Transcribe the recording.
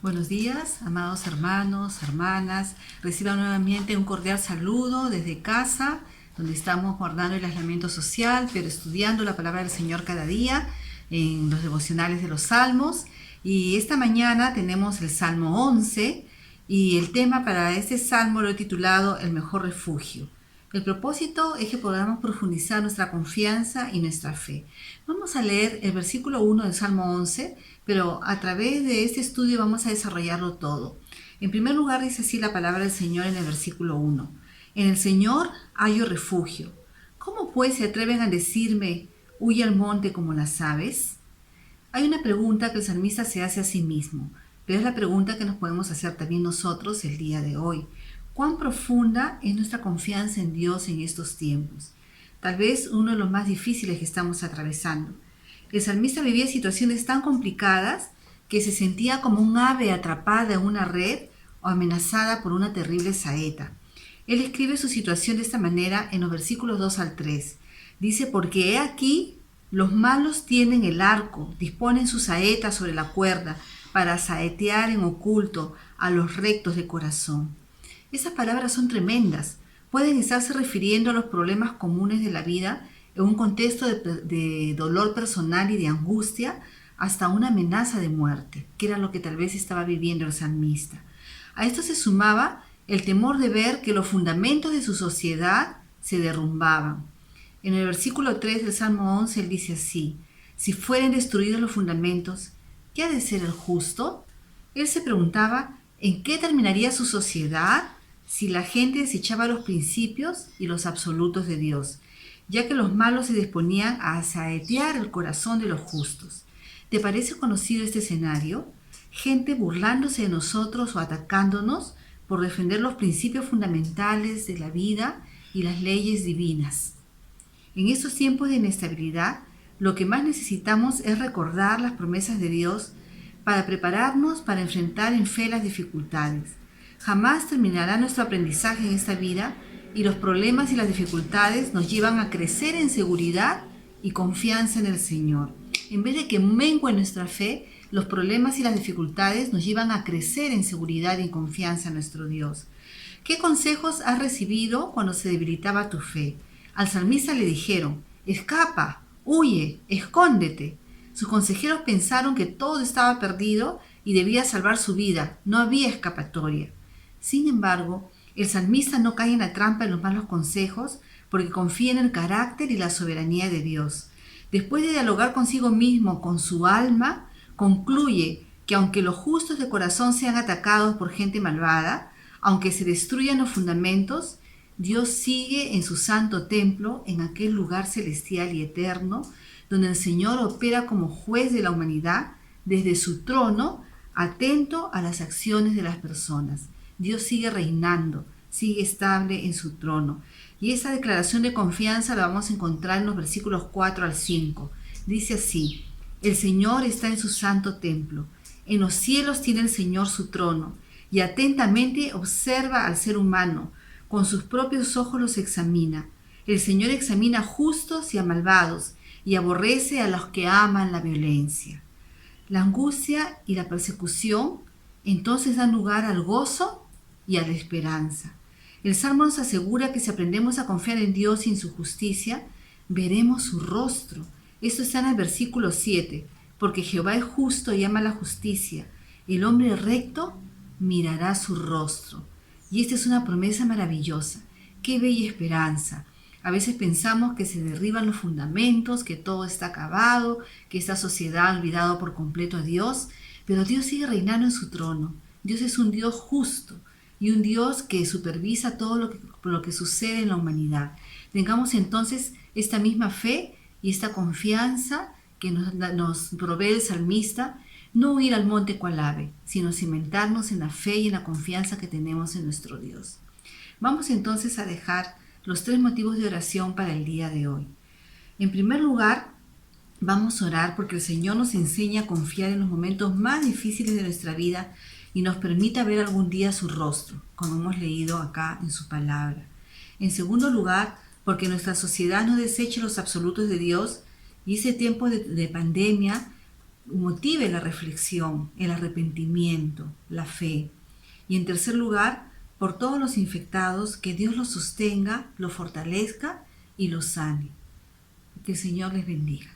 Buenos días, amados hermanos, hermanas. Reciban nuevamente un cordial saludo desde casa, donde estamos guardando el aislamiento social, pero estudiando la palabra del Señor cada día en los devocionales de los Salmos. Y esta mañana tenemos el Salmo 11 y el tema para este salmo lo he titulado El mejor refugio. El propósito es que podamos profundizar nuestra confianza y nuestra fe. Vamos a leer el versículo 1 del Salmo 11, pero a través de este estudio vamos a desarrollarlo todo. En primer lugar dice así la palabra del Señor en el versículo 1. En el Señor hallo refugio. ¿Cómo pues se atreven a decirme, huye al monte como las aves? Hay una pregunta que el salmista se hace a sí mismo, pero es la pregunta que nos podemos hacer también nosotros el día de hoy. ¿Cuán profunda es nuestra confianza en Dios en estos tiempos? Tal vez uno de los más difíciles que estamos atravesando. El salmista vivía situaciones tan complicadas que se sentía como un ave atrapada en una red o amenazada por una terrible saeta. Él escribe su situación de esta manera en los versículos 2 al 3. Dice, porque he aquí, los malos tienen el arco, disponen sus saetas sobre la cuerda para saetear en oculto a los rectos de corazón. Esas palabras son tremendas. Pueden estarse refiriendo a los problemas comunes de la vida en un contexto de dolor personal y de angustia hasta una amenaza de muerte, que era lo que tal vez estaba viviendo el salmista. A esto se sumaba el temor de ver que los fundamentos de su sociedad se derrumbaban. En el versículo 3 del Salmo 11 él dice así, si fueren destruidos los fundamentos, ¿qué ha de ser el justo? Él se preguntaba, ¿en qué terminaría su sociedad si la gente desechaba los principios y los absolutos de Dios, ya que los malos se disponían a saetear el corazón de los justos? ¿Te parece conocido este escenario? Gente burlándose de nosotros o atacándonos por defender los principios fundamentales de la vida y las leyes divinas. En estos tiempos de inestabilidad, lo que más necesitamos es recordar las promesas de Dios para prepararnos para enfrentar en fe las dificultades. Jamás terminará nuestro aprendizaje en esta vida y los problemas y las dificultades nos llevan a crecer en seguridad y confianza en el Señor. En vez de que mengue nuestra fe, los problemas y las dificultades nos llevan a crecer en seguridad y confianza en nuestro Dios. ¿Qué consejos has recibido cuando se debilitaba tu fe? Al salmista le dijeron, escapa, huye, escóndete. Sus consejeros pensaron que todo estaba perdido y debía salvar su vida. No había escapatoria. Sin embargo, el salmista no cae en la trampa de los malos consejos porque confía en el carácter y la soberanía de Dios. Después de dialogar consigo mismo, con su alma, concluye que aunque los justos de corazón sean atacados por gente malvada, aunque se destruyan los fundamentos, Dios sigue en su santo templo, en aquel lugar celestial y eterno, donde el Señor opera como juez de la humanidad desde su trono, atento a las acciones de las personas. Dios sigue reinando, sigue estable en su trono. Y esa declaración de confianza la vamos a encontrar en los versículos 4 al 5. Dice así, el Señor está en su santo templo, en los cielos tiene el Señor su trono, y atentamente observa al ser humano, con sus propios ojos los examina. El Señor examina a justos y a malvados, y aborrece a los que aman la violencia. La angustia y la persecución entonces dan lugar al gozo y a la esperanza. El Salmo nos asegura que si aprendemos a confiar en Dios y en su justicia, veremos su rostro. Esto está en el versículo 7, porque Jehová es justo y ama la justicia. El hombre recto mirará su rostro. Y esta es una promesa maravillosa. ¡Qué bella esperanza! A veces pensamos que se derriban los fundamentos, que todo está acabado, que esta sociedad ha olvidado por completo a Dios, pero Dios sigue reinando en su trono. Dios es un Dios justo y un Dios que supervisa todo lo que sucede en la humanidad. Tengamos entonces esta misma fe y esta confianza que nos provee el salmista, no huir al monte cual ave, sino cimentarnos en la fe y en la confianza que tenemos en nuestro Dios. Vamos entonces a dejar los 3 motivos de oración para el día de hoy. En primer lugar, vamos a orar porque el Señor nos enseña a confiar en los momentos más difíciles de nuestra vida y nos permita ver algún día su rostro, como hemos leído acá en su palabra. En segundo lugar, porque nuestra sociedad no deseche los absolutos de Dios y ese tiempo de pandemia motive la reflexión, el arrepentimiento, la fe. Y en tercer lugar, por todos los infectados, que Dios los sostenga, los fortalezca y los sane. Que el Señor les bendiga.